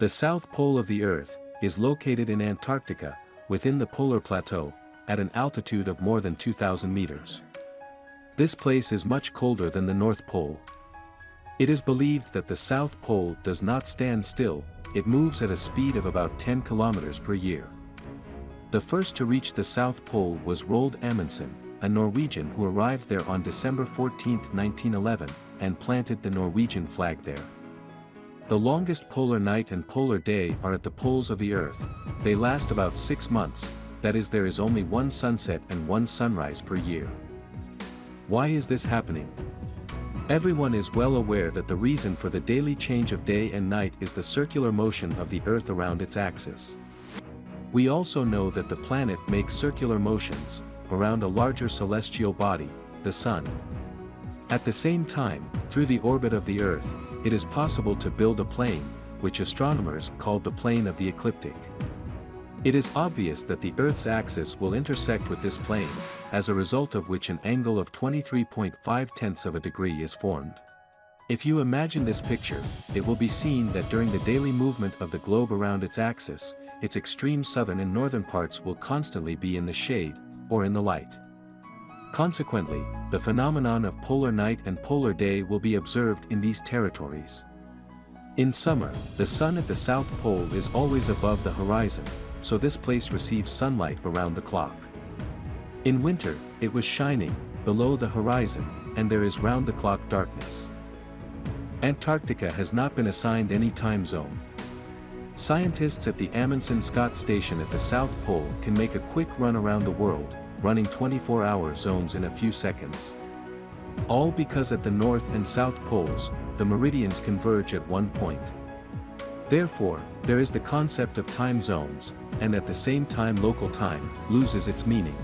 The South Pole of the Earth is located in Antarctica, within the polar plateau, at an altitude of more than 2,000 meters. This place is much colder than the North Pole. It is believed that the South Pole does not stand still, it moves at a speed of about 10 kilometers per year. The first to reach the South Pole was Roald Amundsen, a Norwegian who arrived there on December 14, 1911, and planted the Norwegian flag there. The longest polar night and polar day are at the poles of the Earth. They last about 6 months, that is, there is only one sunset and one sunrise per year. Why is this happening? Everyone is well aware that the reason for the daily change of day and night is the circular motion of the Earth around its axis. We also know that the planet makes circular motions around a larger celestial body, the Sun. At the same time, through the orbit of the Earth, it is possible to build a plane, which astronomers call the plane of the ecliptic. It is obvious that the Earth's axis will intersect with this plane, as a result of which an angle of 23.5 of a degree is formed. If you imagine this picture, it will be seen that during the daily movement of the globe around its axis, its extreme southern and northern parts will constantly be in the shade, or in the light. Consequently, the phenomenon of polar night and polar day will be observed in these territories. In summer, the sun at the South Pole is always above the horizon, so this place receives sunlight around the clock. In winter, it was shining below the horizon, and there is round-the-clock darkness. Antarctica has not been assigned any time zone. Scientists at the Amundsen Scott Station at the South Pole can make a quick run around the world, running 24-hour zones in a few seconds. All because at the North and South Poles, the meridians converge at one point. Therefore, there is the concept of time zones, and at the same time local time loses its meaning.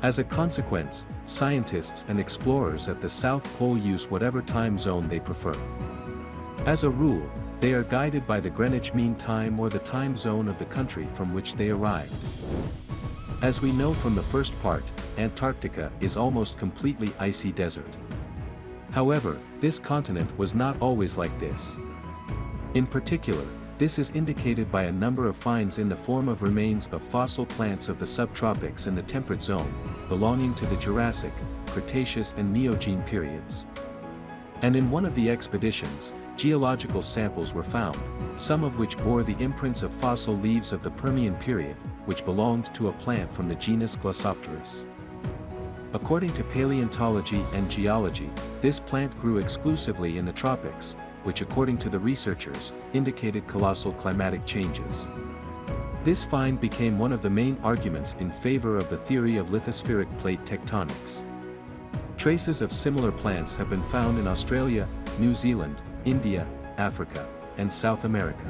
As a consequence, scientists and explorers at the South Pole use whatever time zone they prefer. As a rule, they are guided by the Greenwich Mean Time or the time zone of the country from which they arrived. As we know from the first part, Antarctica is almost completely icy desert. However, this continent was not always like this. In particular, this is indicated by a number of finds in the form of remains of fossil plants of the subtropics and the temperate zone, belonging to the Jurassic, Cretaceous and Neogene periods. And in one of the expeditions, geological samples were found, some of which bore the imprints of fossil leaves of the Permian period, which belonged to a plant from the genus Glossopteris. According to paleontology and geology, this plant grew exclusively in the tropics, which according to the researchers, indicated colossal climatic changes. This find became one of the main arguments in favor of the theory of lithospheric plate tectonics. Traces of similar plants have been found in Australia, New Zealand, India, Africa, and South America.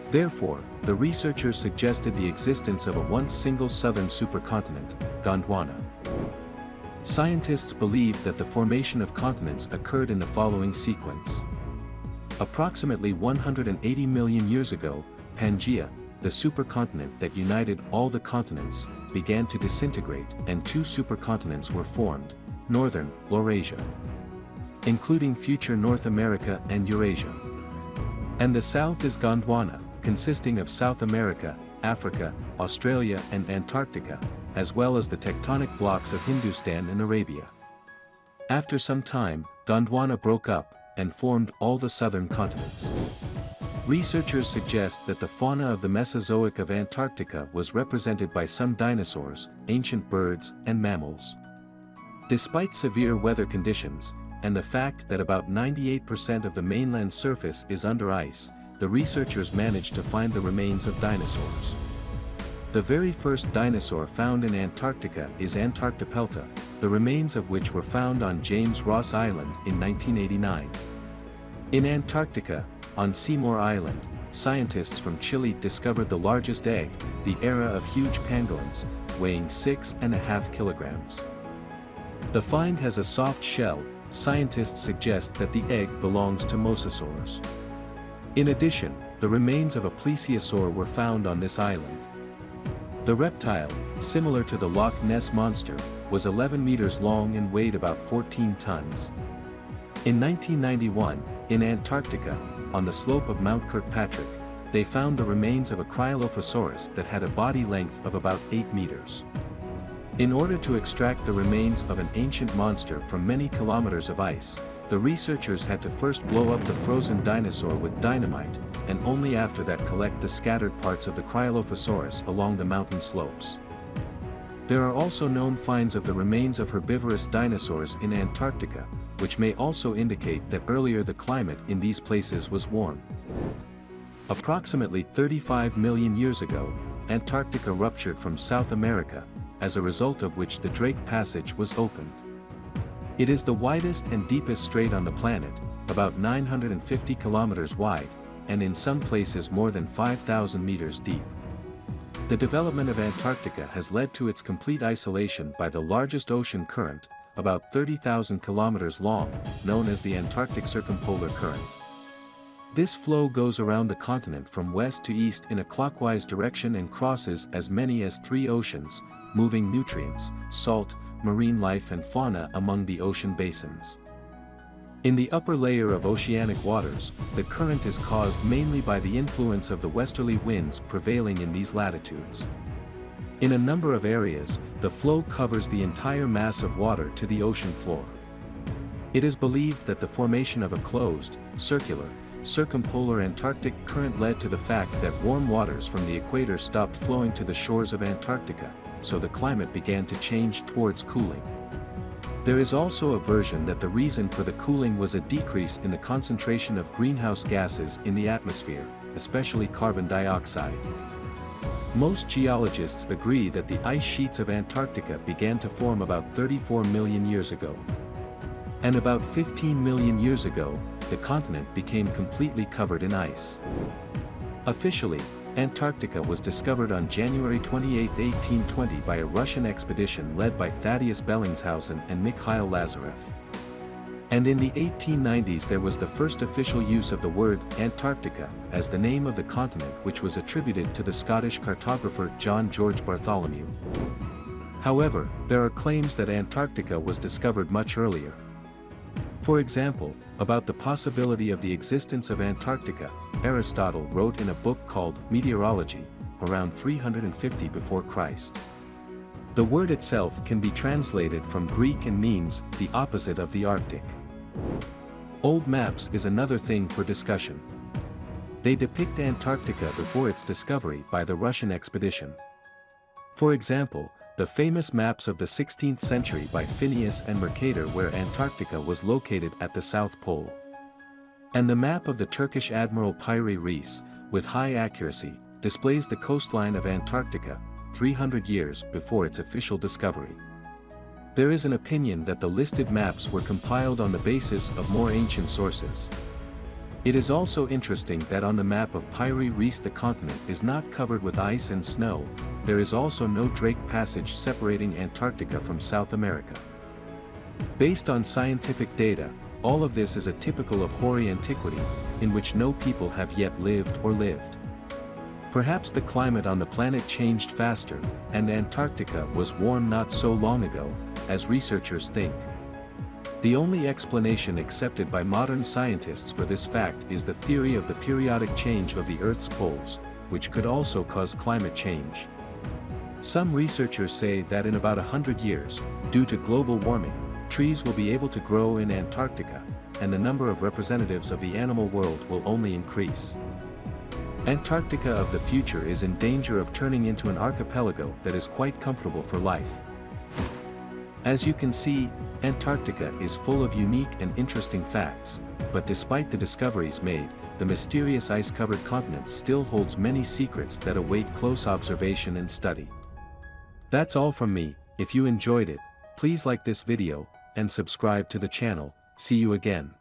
Therefore, the researchers suggested the existence of a once single southern supercontinent, Gondwana. Scientists believe that the formation of continents occurred in the following sequence. Approximately 180 million years ago, Pangaea, the supercontinent that united all the continents, began to disintegrate and two supercontinents were formed, Northern Laurasia, including future North America and Eurasia. And the south is Gondwana, consisting of South America, Africa, Australia and Antarctica, as well as the tectonic blocks of Hindustan and Arabia. After some time, Gondwana broke up, and formed all the southern continents. Researchers suggest that the fauna of the Mesozoic of Antarctica was represented by some dinosaurs, ancient birds, and mammals. Despite severe weather conditions, and the fact that about 98% of the mainland surface is under ice, the researchers managed to find the remains of dinosaurs. The very first dinosaur found in Antarctica is Antarctopelta, the remains of which were found on James Ross Island in 1989. In Antarctica, on Seymour Island, scientists from Chile discovered the largest egg, the era of huge pangolins, weighing 6.5 kilograms. The find has a soft shell. Scientists suggest that the egg belongs to mosasaurs. In addition, the remains of a plesiosaur were found on this island. The reptile, similar to the Loch Ness Monster, was 11 meters long and weighed about 14 tons. In 1991, in Antarctica, on the slope of Mount Kirkpatrick, they found the remains of a cryolophosaurus that had a body length of about 8 meters. In order to extract the remains of an ancient monster from many kilometers of ice, the researchers had to first blow up the frozen dinosaur with dynamite, and only after that collect the scattered parts of the cryolophosaurus along the mountain slopes. There are also known finds of the remains of herbivorous dinosaurs in Antarctica, which may also indicate that earlier the climate in these places was warm. Approximately 35 million years ago, Antarctica ruptured from South America, as a result of which the Drake Passage was opened. It is the widest and deepest strait on the planet, about 950 kilometers wide, and in some places more than 5,000 meters deep. The development of Antarctica has led to its complete isolation by the largest ocean current, about 30,000 kilometers long, known as the Antarctic Circumpolar Current. This flow goes around the continent from west to east in a clockwise direction and crosses as many as 3 oceans, moving nutrients, salt, marine life and fauna among the ocean basins. In the upper layer of oceanic waters, the current is caused mainly by the influence of the westerly winds prevailing in these latitudes. In a number of areas, the flow covers the entire mass of water to the ocean floor. It is believed that the formation of a closed, circular, circumpolar Antarctic current led to the fact that warm waters from the equator stopped flowing to the shores of Antarctica, so the climate began to change towards cooling. There is also a version that the reason for the cooling was a decrease in the concentration of greenhouse gases in the atmosphere, especially carbon dioxide. Most geologists agree that the ice sheets of Antarctica began to form about 34 million years ago. And about 15 million years ago, the continent became completely covered in ice. Officially, Antarctica was discovered on January 28, 1820 by a Russian expedition led by Thaddeus Bellingshausen and Mikhail Lazarev. And in the 1890s there was the first official use of the word Antarctica as the name of the continent, which was attributed to the Scottish cartographer John George Bartholomew. However, there are claims that Antarctica was discovered much earlier. For example, about the possibility of the existence of Antarctica, Aristotle wrote in a book called Meteorology, around 350 before Christ. The word itself can be translated from Greek and means the opposite of the Arctic. Old maps is another thing for discussion. They depict Antarctica before its discovery by the Russian expedition. For example, the famous maps of the 16th century by Phineas and Mercator where Antarctica was located at the South Pole. And the map of the Turkish Admiral Piri Reis, with high accuracy, displays the coastline of Antarctica, 300 years before its official discovery. There is an opinion that the listed maps were compiled on the basis of more ancient sources. It is also interesting that on the map of Piri Reis the continent is not covered with ice and snow. There is also no Drake Passage separating Antarctica from South America. Based on scientific data, all of this is a typical of hoary antiquity, in which no people have yet lived or lived. Perhaps the climate on the planet changed faster, and Antarctica was warm not so long ago, as researchers think. The only explanation accepted by modern scientists for this fact is the theory of the periodic change of the Earth's poles, which could also cause climate change. Some researchers say that in about 100 years, due to global warming, trees will be able to grow in Antarctica, and the number of representatives of the animal world will only increase. Antarctica of the future is in danger of turning into an archipelago that is quite comfortable for life. As you can see, Antarctica is full of unique and interesting facts, but despite the discoveries made, the mysterious ice-covered continent still holds many secrets that await close observation and study. That's all from me. If you enjoyed it, please like this video, and subscribe to the channel. See you again.